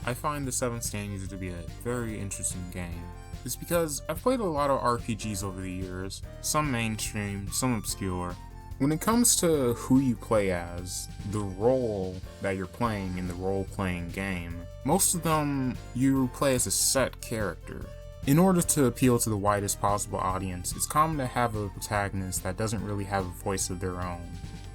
I find the 7th Stand User to be a very interesting game. It's because I've played a lot of RPGs over the years, some mainstream, some obscure. When it comes to who you play as, the role that you're playing in the role-playing game, most of them you play as a set character. In order to appeal to the widest possible audience, it's common to have a protagonist that doesn't really have a voice of their own.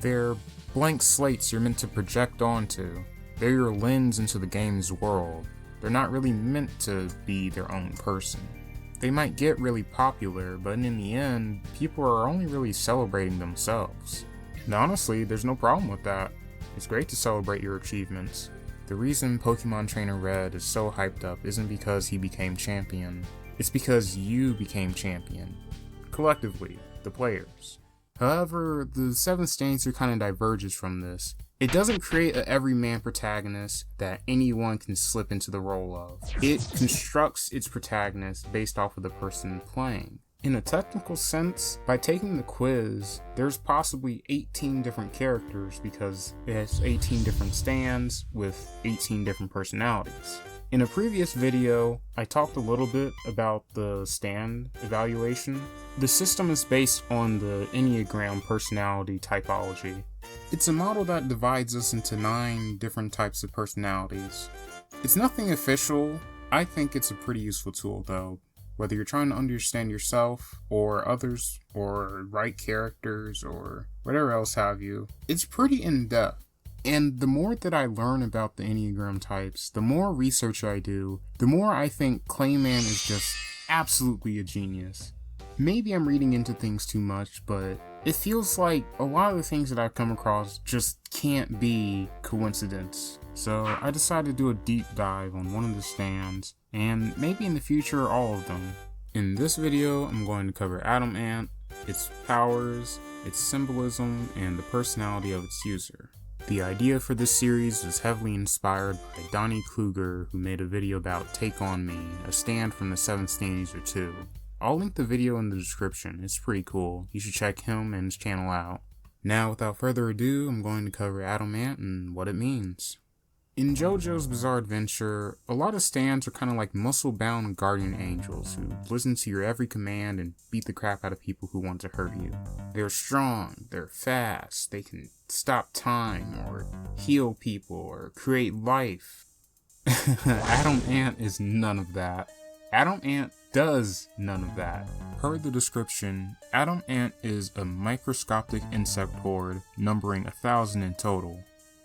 They're blank slates you're meant to project onto. They're your lens into the game's world. They're not really meant to be their own person. They might get really popular, but in the end, people are only really celebrating themselves. And honestly, there's no problem with that. It's great to celebrate your achievements. The reason Pokemon Trainer Red is so hyped up isn't because he became champion, it's because you became champion. Collectively, the players. However, the 7th Stand User kind of diverges from this. It doesn't create an everyman protagonist that anyone can slip into the role of. It constructs its protagonist based off of the person playing. In a technical sense, by taking the quiz, there's possibly 18 different characters because it has 18 different stands with 18 different personalities. In a previous video, I talked a little bit about the stand evaluation. The system is based on the Enneagram personality typology. It's a model that divides us into 9 different types of personalities. It's nothing official. I think it's a pretty useful tool though. Whether you're trying to understand yourself or others or write characters or whatever else have you, it's pretty in-depth. And the more that I learn about the Enneagram types, the more research I do, the more I think Clayman is just absolutely a genius. Maybe I'm reading into things too much, but it feels like a lot of the things that I've come across just can't be coincidence. So I decided to do a deep dive on one of the stands, and maybe in the future all of them. In this video, I'm going to cover Adamant, its powers, its symbolism, and the personality of its user. The idea for this series was heavily inspired by Donnie Kluger, who made a video about Take On Me, a stand from the 7th Stand User 2. I'll link the video in the description, it's pretty cool, you should check him and his channel out. Now without further ado, I'm going to cover Adamant and what it means. In JoJo's Bizarre Adventure, a lot of stands are kind of like muscle-bound guardian angels who listen to your every command and beat the crap out of people who want to hurt you. They're strong, they're fast, they can stop time or heal people or create life. Adamant is none of that. Adamant does none of that. Per the description, Adamant is a microscopic insect horde numbering 1,000 in total.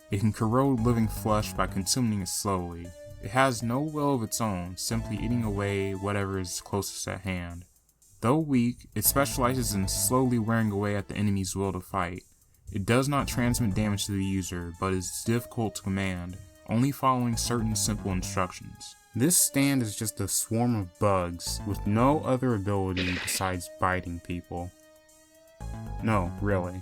It can corrode living flesh by consuming it slowly. It has no will of its own, simply eating away whatever is closest at hand. Though weak, it specializes in slowly wearing away at the enemy's will to fight. It does not transmit damage to the user, but is difficult to command, only following certain simple instructions. This stand is just a swarm of bugs, with no other ability besides biting people. No, really.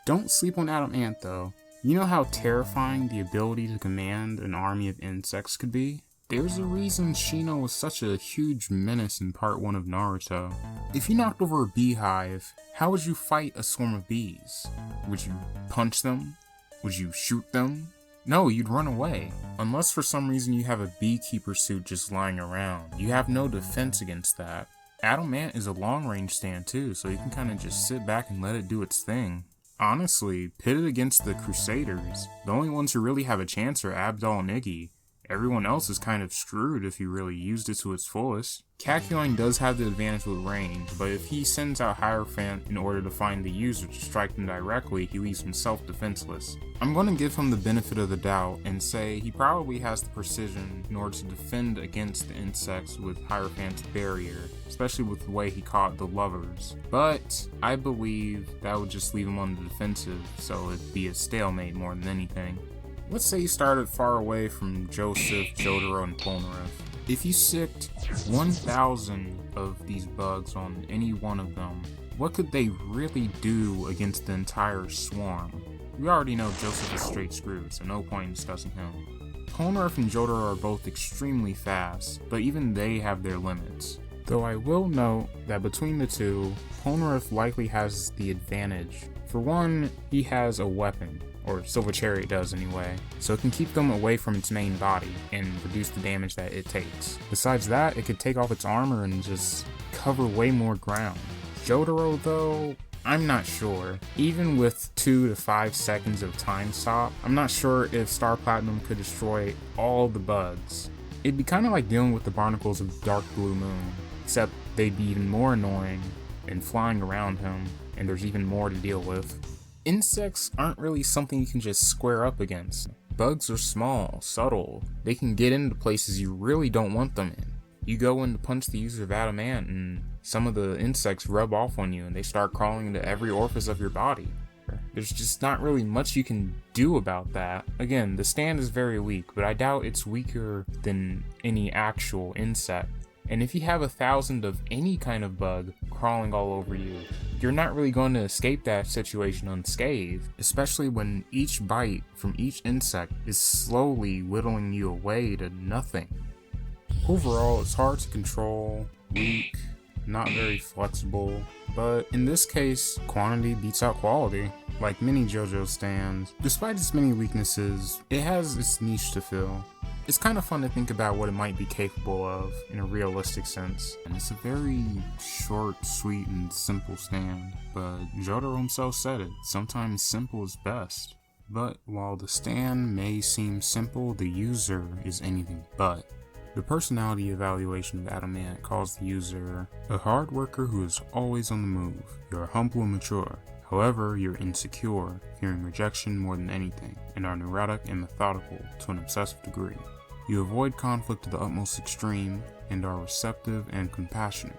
Don't sleep on Adamant though. You know how terrifying the ability to command an army of insects could be? There's a reason Shino was such a huge menace in part 1 of Naruto. If you knocked over a beehive, how would you fight a swarm of bees? Would you punch them? Would you shoot them? No, you'd run away. Unless for some reason you have a beekeeper suit just lying around. You have no defense against that. Adamant is a long range stand too, so you can kinda just sit back and let it do its thing. Honestly, pitted against the Crusaders, the only ones who really have a chance are Abdol and Iggy. Everyone else is kind of screwed if you really used it to its fullest. Kakyoin does have the advantage with range, but if he sends out Hierophant in order to find the user to strike them directly, he leaves himself defenseless. I'm going to give him the benefit of the doubt and say he probably has the precision in order to defend against the insects with Hierophant's barrier, especially with the way he caught the lovers. But I believe that would just leave him on the defensive, so it'd be a stalemate more than anything. Let's say you started far away from Joseph, Jotaro, and Polnareff. If you sicked 1,000 of these bugs on any one of them, what could they really do against the entire swarm? We already know Joseph is straight screwed, so no point in discussing him. Polnareff and Jotaro are both extremely fast, but even they have their limits. Though I will note that between the two, Polnareff likely has the advantage. For one, he has a weapon. or Silver Chariot does anyway, so it can keep them away from its main body and reduce the damage that it takes. Besides that, it could take off its armor and just cover way more ground. Jotaro though, I'm not sure. Even with 2 to 5 seconds of time stop, I'm not sure if Star Platinum could destroy all the bugs. It'd be kinda like dealing with the barnacles of Dark Blue Moon, except they'd be even more annoying and flying around him, and there's even more to deal with. Insects aren't really something you can just square up against. Bugs are small, subtle, they can get into places you really don't want them in. You go in to punch the user of Adamant and some of the insects rub off on you and they start crawling into every orifice of your body. There's just not really much you can do about that. Again, the stand is very weak, but I doubt it's weaker than any actual insect. And if you have 1,000 of any kind of bug crawling all over you, you're not really going to escape that situation unscathed, especially when each bite from each insect is slowly whittling you away to nothing. Overall, it's hard to control, weak, not very flexible, but in this case, quantity beats out quality. Like many JoJo stands, despite its many weaknesses, it has its niche to fill. It's kind of fun to think about what it might be capable of in a realistic sense, and it's a very short, sweet, and simple stand, but Jotaro himself said it, sometimes simple is best. But while the stand may seem simple, the user is anything but. The personality evaluation of Adamant calls the user a hard worker who is always on the move. You're humble and mature. However, you're insecure, fearing rejection more than anything, and are neurotic and methodical to an obsessive degree. You avoid conflict to the utmost extreme, and are receptive and compassionate.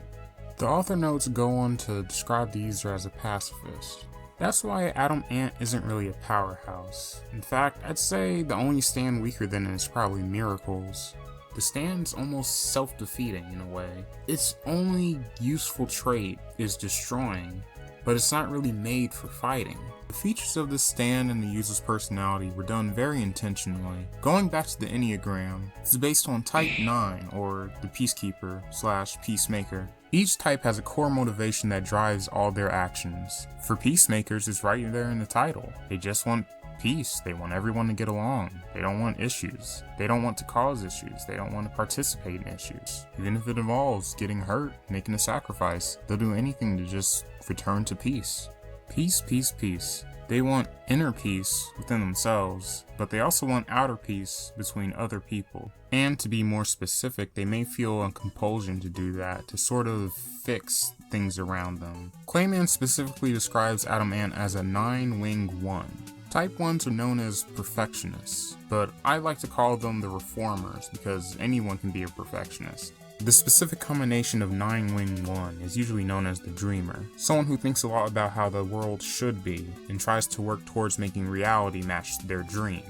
The author notes go on to describe the user as a pacifist. That's why Adamant isn't really a powerhouse. In fact, I'd say the only stand weaker than it is probably Miracles. The stand's almost self-defeating in a way. Its only useful trait is destroying, but it's not really made for fighting. The features of this stand and the user's personality were done very intentionally. Going back to the Enneagram, it's based on Type 9, or the Peacekeeper/Peacemaker. Each type has a core motivation that drives all their actions. For Peacemakers, it's right there in the title. They just want peace. They want everyone to get along. They don't want issues. They don't want to cause issues. They don't want to participate in issues. Even if it involves getting hurt, making a sacrifice, they'll do anything to just return to peace. Peace, peace, peace. They want inner peace within themselves, but they also want outer peace between other people. And to be more specific, they may feel a compulsion to do that, to sort of fix things around them. Clayman specifically describes Adamant as a 9-winged 1. Type 1s are known as perfectionists, but I like to call them the reformers because anyone can be a perfectionist. The specific combination of 9-winged 1 is usually known as the dreamer, someone who thinks a lot about how the world should be and tries to work towards making reality match their dream.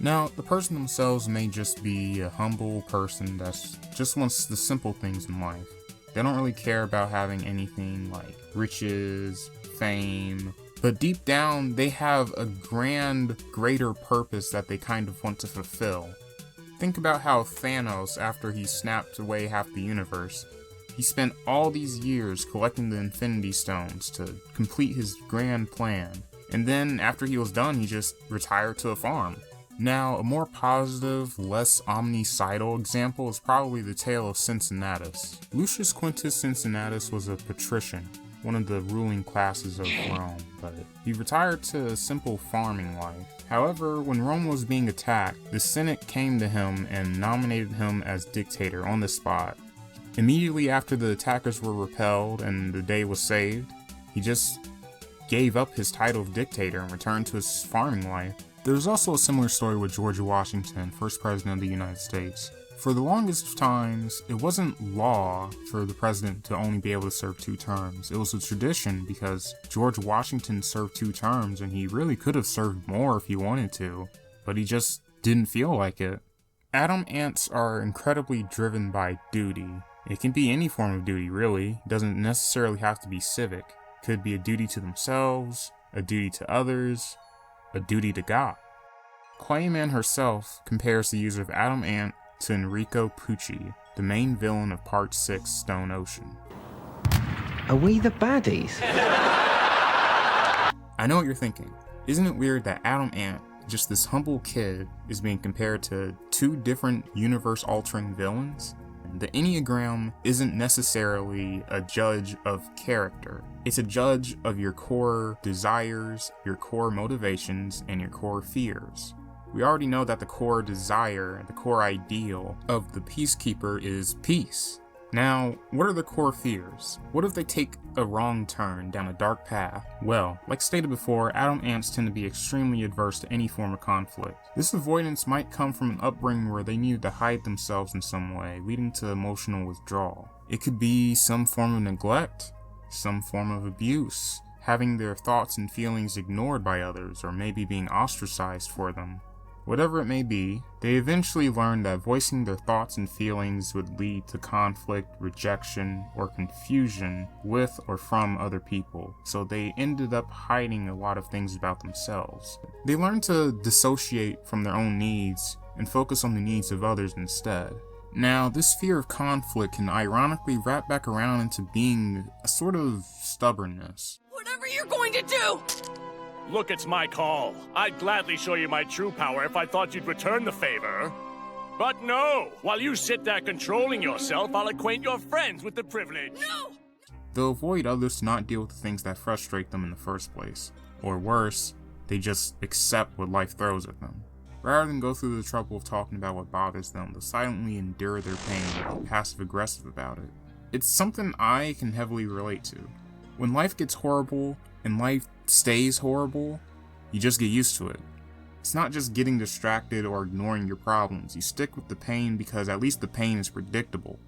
Now, the person themselves may just be a humble person that just wants the simple things in life. They don't really care about having anything like riches, fame, but deep down, they have a grand, greater purpose that they kind of want to fulfill. Think about how Thanos, after he snapped away half the universe, he spent all these years collecting the Infinity Stones to complete his grand plan. And then, after he was done, he just retired to a farm. Now, a more positive, less omnicidal example is probably the tale of Cincinnatus. Lucius Quintus Cincinnatus was a patrician, one of the ruling classes of Rome, but he retired to a simple farming life. However, when Rome was being attacked, the Senate came to him and nominated him as dictator on the spot. Immediately after the attackers were repelled and the day was saved, he just gave up his title of dictator and returned to his farming life. There's also a similar story with George Washington, first president of the United States. For the longest of times, it wasn't law for the president to only be able to serve 2 terms. It was a tradition because George Washington served 2 terms and he really could have served more if he wanted to, but he just didn't feel like it. Adamants are incredibly driven by duty. It can be any form of duty, really. It doesn't necessarily have to be civic. It could be a duty to themselves, a duty to others, a duty to God. Clayman herself compares the user of Adamant to Enrico Pucci, the main villain of Part 6 Stone Ocean. Are we the baddies? I know what you're thinking. Isn't it weird that Adam Ant, just this humble kid, is being compared to two different universe-altering villains? The Enneagram isn't necessarily a judge of character. It's a judge of your core desires, your core motivations, and your core fears. We already know that the core desire, the core ideal of the Peacekeeper is peace. Now, what are the core fears? What if they take a wrong turn down a dark path? Well, like stated before, Adam Ants tend to be extremely adverse to any form of conflict. This avoidance might come from an upbringing where they needed to hide themselves in some way, leading to emotional withdrawal. It could be some form of neglect, some form of abuse, having their thoughts and feelings ignored by others, or maybe being ostracized for them. Whatever it may be, they eventually learned that voicing their thoughts and feelings would lead to conflict, rejection, or confusion with or from other people, so they ended up hiding a lot of things about themselves. They learned to dissociate from their own needs and focus on the needs of others instead. Now, this fear of conflict can ironically wrap back around into being a sort of stubbornness. Whatever you're going to do! Look, it's my call. I'd gladly show you my true power if I thought you'd return the favor. But no! While you sit there controlling yourself, I'll acquaint your friends with the privilege. No! They'll avoid others to not deal with the things that frustrate them in the first place. Or worse, they just accept what life throws at them. Rather than go through the trouble of talking about what bothers them, they'll silently endure their pain and be passive-aggressive about it. It's something I can heavily relate to. When life gets horrible, and life stays horrible, you just get used to it. It's not just getting distracted or ignoring your problems. You stick with the pain because at least the pain is predictable.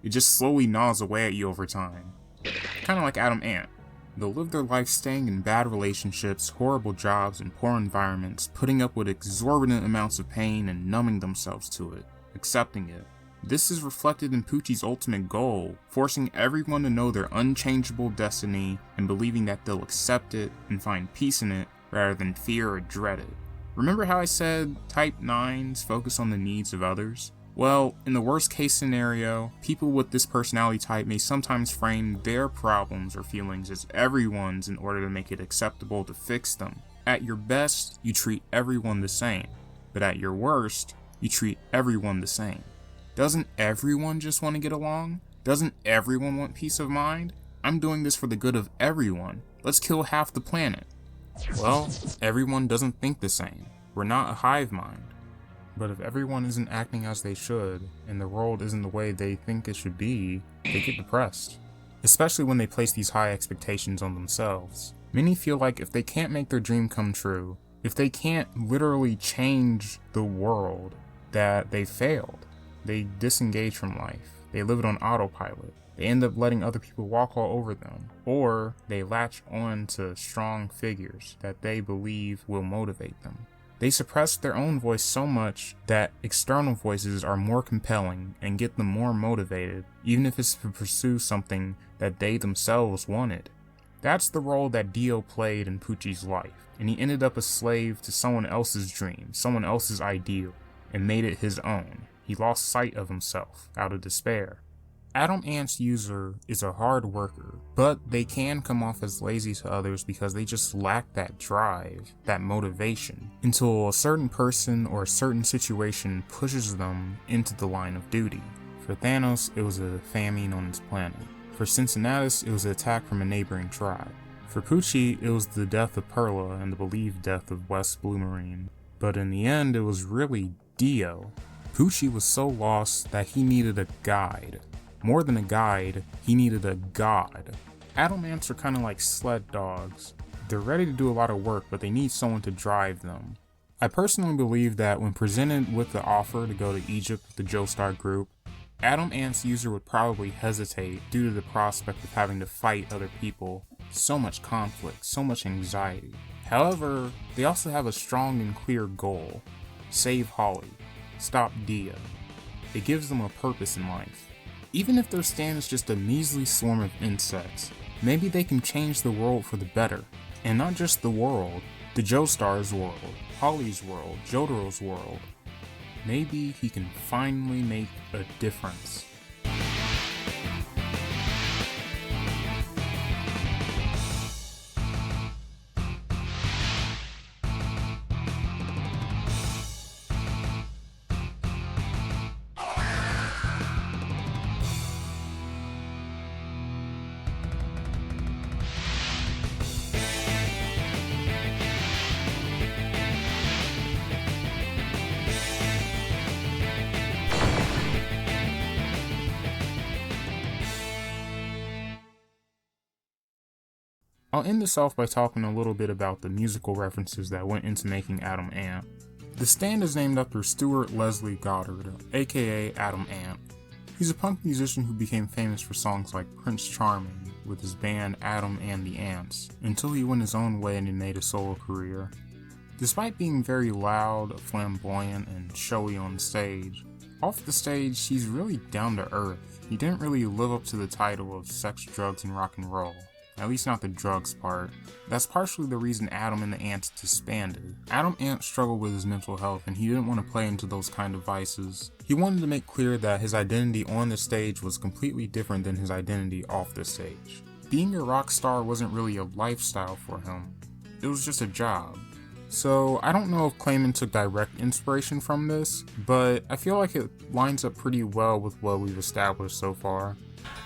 It just slowly gnaws away at you over time. Kinda like Adam Ant. They'll live their life staying in bad relationships, horrible jobs, and poor environments, putting up with exorbitant amounts of pain and numbing themselves to it, accepting it. This is reflected in Poochie's ultimate goal, forcing everyone to know their unchangeable destiny and believing that they'll accept it and find peace in it rather than fear or dread it. Remember how I said Type 9s focus on the needs of others? Well, in the worst case scenario, people with this personality type may sometimes frame their problems or feelings as everyone's in order to make it acceptable to fix them. At your best, you treat everyone the same, but at your worst, you treat everyone the same. Doesn't everyone just want to get along? Doesn't everyone want peace of mind? I'm doing this for the good of everyone. Let's kill half the planet. Well, everyone doesn't think the same. We're not a hive mind. But if everyone isn't acting as they should, and the world isn't the way they think it should be, they get depressed. Especially when they place these high expectations on themselves. Many feel like if they can't make their dream come true, if they can't literally change the world, that they failed. They disengage from life. They live it on autopilot. They end up letting other people walk all over them. Or they latch on to strong figures that they believe will motivate them. They suppress their own voice so much that external voices are more compelling and get them more motivated, even if it's to pursue something that they themselves wanted. That's the role that Dio played in Poochie's life, and he ended up a slave to someone else's dream, someone else's ideal, and made it his own. He lost sight of himself out of despair. Adam Ant's user is a hard worker, but they can come off as lazy to others because they just lack that drive, that motivation, until a certain person or a certain situation pushes them into the line of duty. For Thanos, it was a famine on his planet. For Cincinnatus, it was an attack from a neighboring tribe. For Poochie, it was the death of Perla and the believed death of West Bloomerine. But in the end, it was really Dio. Poochie was so lost that he needed a guide. More than a guide, he needed a god. Adam Ants are kind of like sled dogs. They're ready to do a lot of work, but they need someone to drive them. I personally believe that when presented with the offer to go to Egypt with the Joestar group, Adam Ant's user would probably hesitate due to the prospect of having to fight other people, so much conflict, so much anxiety. However, they also have a strong and clear goal: save Holly, stop Dio. It gives them a purpose in life. Even if their stand is just a measly swarm of insects, maybe they can change the world for the better. And not just the world, the Joestar's world, Holly's world, Jotaro's world. Maybe he can finally make a difference. I'll end this off by talking a little bit about the musical references that went into making Adam Ant. The stand is named after Stuart Leslie Goddard, aka Adam Ant. He's a punk musician who became famous for songs like Prince Charming with his band Adam and the Ants, until he went his own way and he made a solo career. Despite being very loud, flamboyant, and showy on stage, off the stage he's really down to earth. He didn't really live up to the title of sex, drugs, and rock and roll. At least not the drugs part. That's partially the reason Adam and the Ants disbanded. Adam Ant struggled with his mental health and he didn't want to play into those kind of vices. He wanted to make clear that his identity on the stage was completely different than his identity off the stage. Being a rock star wasn't really a lifestyle for him. It was just a job. So I don't know if Clayman took direct inspiration from this, but I feel like it lines up pretty well with what we've established so far.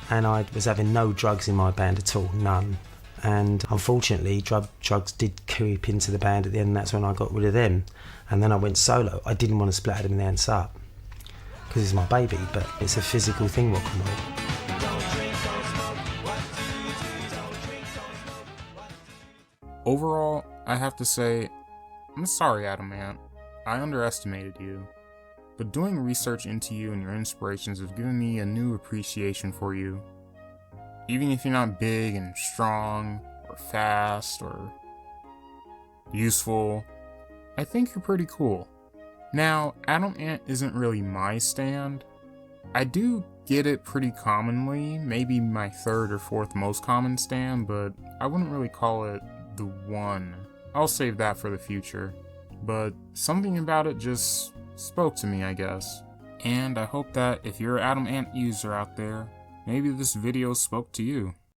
And I was having no drugs in my band at all, none. And unfortunately, drugs did creep into the band at the end, and that's when I got rid of them. And then I went solo. I didn't want to split Adam and the Ants up, because it's my baby, but it's a physical thing, rock and roll. Overall, I have to say, I'm sorry, Adam Ant. I underestimated you. But doing research into you and your inspirations have given me a new appreciation for you. Even if you're not big and strong, or fast, or useful, I think you're pretty cool. Now, Adam Ant isn't really my stand. I do get it pretty commonly, maybe my third or fourth most common stand, but I wouldn't really call it the one. I'll save that for the future. But something about it just spoke to me, I guess. And I hope that if you're an Adam Ant user out there, maybe this video spoke to you.